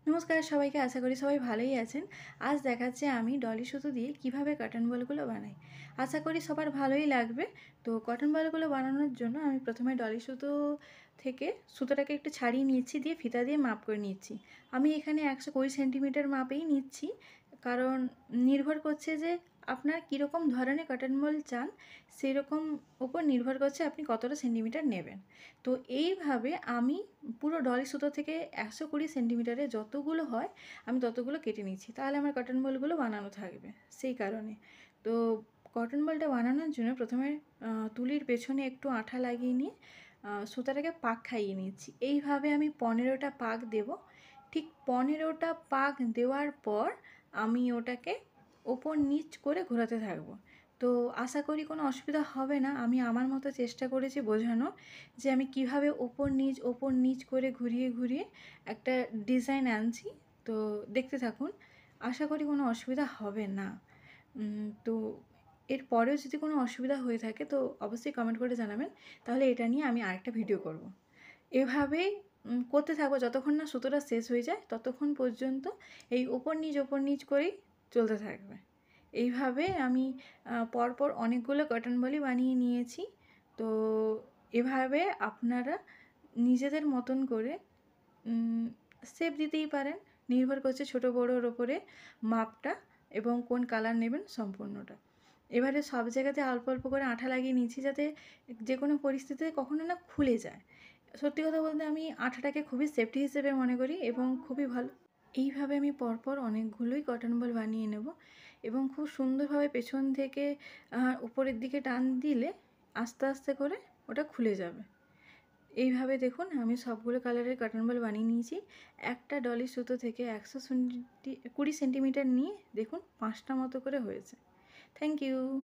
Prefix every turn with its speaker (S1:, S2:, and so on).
S1: নমস্কার সবাইকে, আশা করি সবাই ভালোই আছেন। আজ দেখাচ্ছি আমি ডলি সুতো দিয়ে কিভাবে কটন বলগুলো বানাই। আশা করি সবার ভালোই লাগবে। তো কটন বলগুলো বানানোর জন্য আমি প্রথমে ডলি সুতো থেকে সুতোটাকে একটু ছাড়িয়ে নিচ্ছি, দিয়ে ফিতা দিয়ে মাপ করে নিচ্ছি। আমি এখানে 120 সেন্টিমিটার মাপেই নিচ্ছি, কারণ নির্ভর করছে যে আপনার কীরকম ধরনের কটন বল চান, সেই রকম উপর নির্ভর করছে আপনি কতটা সেন্টিমিটার নেবেন। তো এইভাবে আমি পুরো ডলি সুতো থেকে 120 সেন্টিমিটারে যতগুলো হয় আমি ততগুলো কেটে নিচ্ছি, তাহলে আমার কটন বলগুলো বানানো থাকবে। সেই কারণে তো কটন বলটা বানানোর জন্য প্রথমে তুলির পেছনে একটু আঠা লাগিয়ে নিয়ে সুতাটাকে পাক খাইয়ে নিচ্ছি। এইভাবে আমি 15টা পাক দেব। ঠিক 15টা পাক দেওয়ার পর আমি ওটাকে ওপর নিচ করে ঘোরাতে থাকবো। তো আশা করি কোনো অসুবিধা হবে না। আমি আমার মতো চেষ্টা করেছি বোঝানোর, যে আমি কিভাবে ওপর নিচ করে ঘুরিয়ে ঘুরিয়ে একটা ডিজাইন আনছি। তো দেখতে থাকুন, আশা করি কোনো অসুবিধা হবে না। তো এরপরেও যদি কোনো অসুবিধা হয়ে থাকে তো অবশ্যই কমেন্ট করে জানাবেন, তাহলে এটা নিয়ে আমি আরেকটা ভিডিও করব। এভাবেই করতে থাকবো যতক্ষণ না সুতোটা শেষ হয়ে যায়, ততক্ষণ পর্যন্ত এই ওপর নিচ করেই চলতে থাকবে। এইভাবে আমি পরপর অনেকগুলো কটন বলই বানিয়ে নিয়েছি। তো এভাবে আপনারা নিজেদের মতন করে শেপ দিতেই পারেন, নির্ভর করছে ছোটো বড়োর ওপরে মাপটা এবং কোন কালার নেবেন সম্পূর্ণটা। এবারে সব জায়গাতে অল্প অল্প করে আঠা লাগিয়ে নিচ্ছি, যাতে যে কোনো পরিস্থিতিতে কখনো না খুলে যায়। সত্যি কথা বলতে আমি আঠাটাকে খুবই সেফটি হিসেবে মনে করি এবং খুবই ভালো। এইভাবে আমি পরপর অনেকগুলোই কটন বল বানিয়ে নেব এবং খুব সুন্দরভাবে পেছন থেকে উপরের দিকে টান দিলে আস্তে আস্তে করে ওটা খুলে যাবে। এইভাবে দেখুন আমি সবগুলো কালারের কটন বল বানিয়ে নিয়েছি। একটা ডলি সুতো থেকে 120 সেন্টিমিটার নিয়ে দেখুন 5টা মতো করে হয়েছে। Thank you.